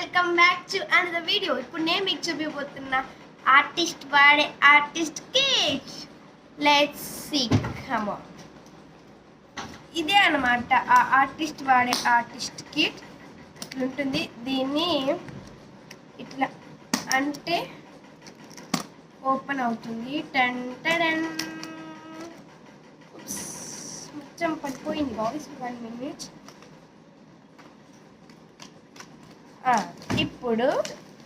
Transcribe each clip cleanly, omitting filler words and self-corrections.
Welcome back to another video. ఇప్పుడు నేను మీకు చూపిపోతున్నా ఆర్టిస్ట్ వాడే artist kit. Let's see come on. ఇదే అన్నమాట ఆ ఆర్టిస్ట్ వాడే ఆర్టిస్ట్ కిట్. ఉంటుంది. దీన్ని ఇట్లా అంటే ఓపెన్ అవుతుంది. టన్ టడన్. మొత్తం పడిపోయింది బాయ్స్. 1 minute. ఇప్పుడు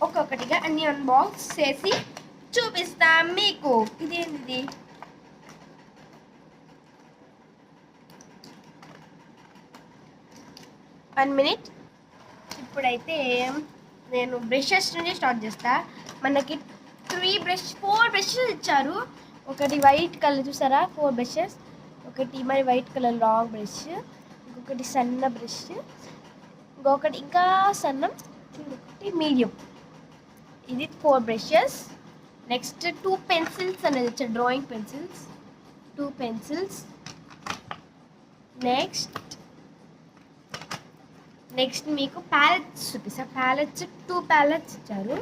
ఒక్కొక్కటిగా అన్ని అన్బాక్స్ చేసి చూపిస్తాం మీకు. ఇదేంటిది? One minute. ఇప్పుడైతే నేను బ్రషెస్ నుంచి స్టార్ట్ చేస్తా. మనకి 4 బ్రషెస్ ఇచ్చారు. ఒకటి వైట్ కలర్ చూసారా, 4 బ్రషెస్. ఒకటి మరి వైట్ కలర్ లాంగ్ బ్రష్, ఇంకొకటి సన్న బ్రష్, ఇంకొకటి ఇంకా సన్నం, ఇంకొకటి మీడియం. ఇది 4 బ్రషెస్. నెక్స్ట్ 2 పెన్సిల్స్ అనేది ఇచ్చారు, డ్రాయింగ్ పెన్సిల్స్. 2 పెన్సిల్స్. నెక్స్ట్ మీకు ప్యాలెట్స్ చూపిస్తా. ప్యాలెట్స్ 2 ప్యాలెట్స్ ఇచ్చారు.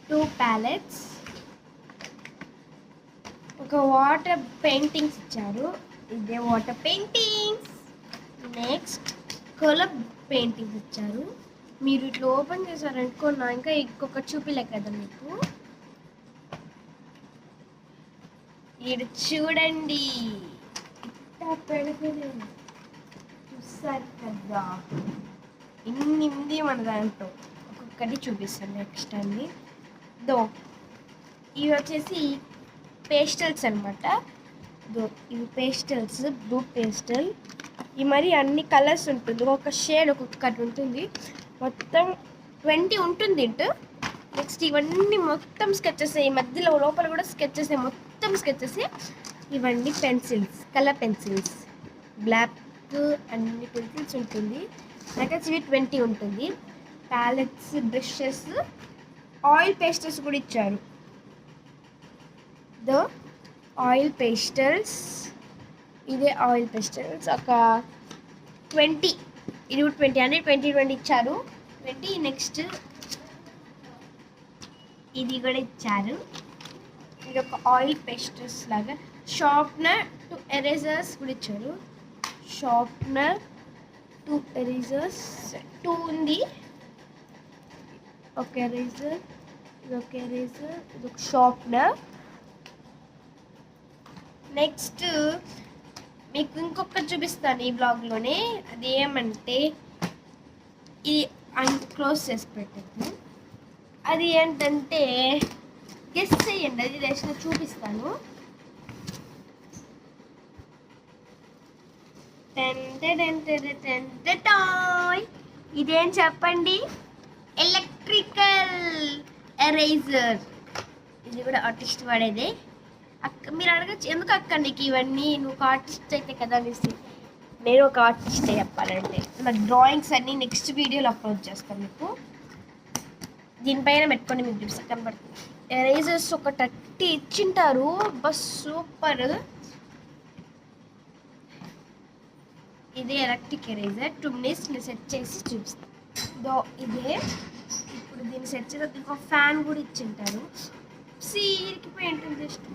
2 ప్యాలెట్స్. ఒక వాటర్ పెయింటింగ్స్ ఇచ్చారు. ఇదే water paintings. Next colour paintings ఇచ్చారు. మీరు ఇట్లా ఓపెన్ చేశారనుకో, నా ఇంకా ఇంకొకటి చూపిలే కదా మీకు. ఇది చూడండి, ఇట్లా పెడితే చూస్తారు కదా, ఇన్ని మన దాంట్లో. ఒక్కొక్కటి చూపిస్తాను నెక్స్ట్ అండి. ఇవి వచ్చేసి పేస్టల్స్ అనమాట. ఇవి పేస్టల్స్, బ్లూ పేస్టల్. ఈ మరి అన్ని కలర్స్ ఉంటుంది. ఒక షేడ్ ఒక్కొక్కటి ఉంటుంది. మొత్తం 20 ఉంటుంది ఇంటూ. నెక్స్ట్ ఇవన్నీ మొత్తం స్కెచెస్. ఈ మధ్యలో లోపల కూడా స్కెచెస్, మొత్తం స్కెచెస్. ఇవన్నీ పెన్సిల్స్, కలర్ పెన్సిల్స్, బ్లాక్ అన్ని పెన్సిల్స్ ఉంటుంది. నాకు ఇవి 20 ఉంటుంది. ప్యాలెట్స్, బ్రషెస్, ఆయిల్ పేస్టల్స్ కూడా ఇచ్చారు. Oil pastels. ఇదే ఆయిల్ పేస్టల్స్. ఒక 20, ఇది 20 అంటే 20 ఇచ్చారు. 20. నెక్స్ట్ ఇది కూడా ఇచ్చారు. ఇది ఒక ఆయిల్ పేస్టల్స్ లాగా. షార్ప్నర్ 2 ఎరేజర్స్ కూడా ఇచ్చారు. Sharpener 2 erasers. 2 ఉంది. ఒక ఎరేజర్, ఇది ఒక ఎరేజర్, ఇది ఒక షార్ప్నర్. నెక్స్ట్ మీకు ఇంకొకటి చూపిస్తాను ఈ బ్లాగ్లోనే. అది ఏమంటే ఇది క్లోజ్ చేసి పెట్టద్దు. అది ఏంటంటే గెస్ చేయండి. అది జస్ట్ చూపిస్తాను. ఇదేం చెప్పండి? Electrical eraser. ఇది కూడా ఆర్టిస్ట్ వాడేదే. మీరు అడగచ్చు, ఎందుకు అక్క నీకు ఇవన్నీ, నువ్వు ఒక ఆర్టిస్ట్ అయితే కదా అనేసి. నేను ఒక ఆర్టిస్టే చెప్పాలంటే. నా డ్రాయింగ్స్ అన్నీ నెక్స్ట్ వీడియోలో అప్లోడ్ చేస్తాను మీకు. దీనిపైన పెట్టుకొని మీకు చూపిస్తా, కనబడుతుంది. ఎరేజర్స్ ఒక 30 ఇచ్చింటారు. బస్ సూపర్. ఇదే ఎలక్ట్రిక్ ఎరేజర్. 2 minutes నేను సెట్ చేసి చూపిస్తాను. ఇదే ఇప్పుడు దీన్ని సెట్ చేసి ఇంకో ఫ్యాన్ కూడా ఇచ్చింటారు. ఇరికిపోయి ఉంటుంది జస్ట్.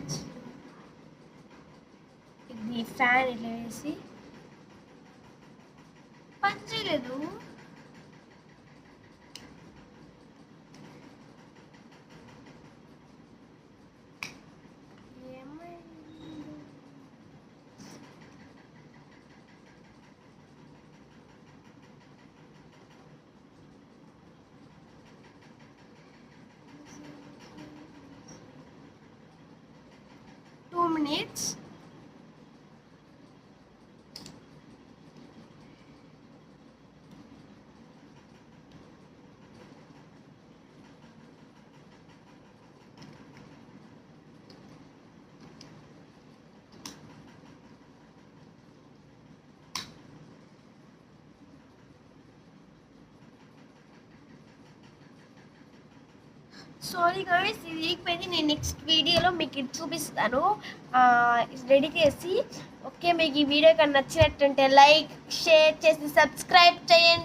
ఇది ఫ్యాన్ ఇట్లా వేసి పని చేయలేదు. Two minutes. సారీ గైస్, ఇది లేకపోయింది. నేను నెక్స్ట్ వీడియోలో మీకు ఇది చూపిస్తాను రెడీ చేసి. ఓకే, మీకు ఈ వీడియో కానీ నచ్చినట్టుంటే లైక్, షేర్ చేసి సబ్స్క్రైబ్ చేయండి.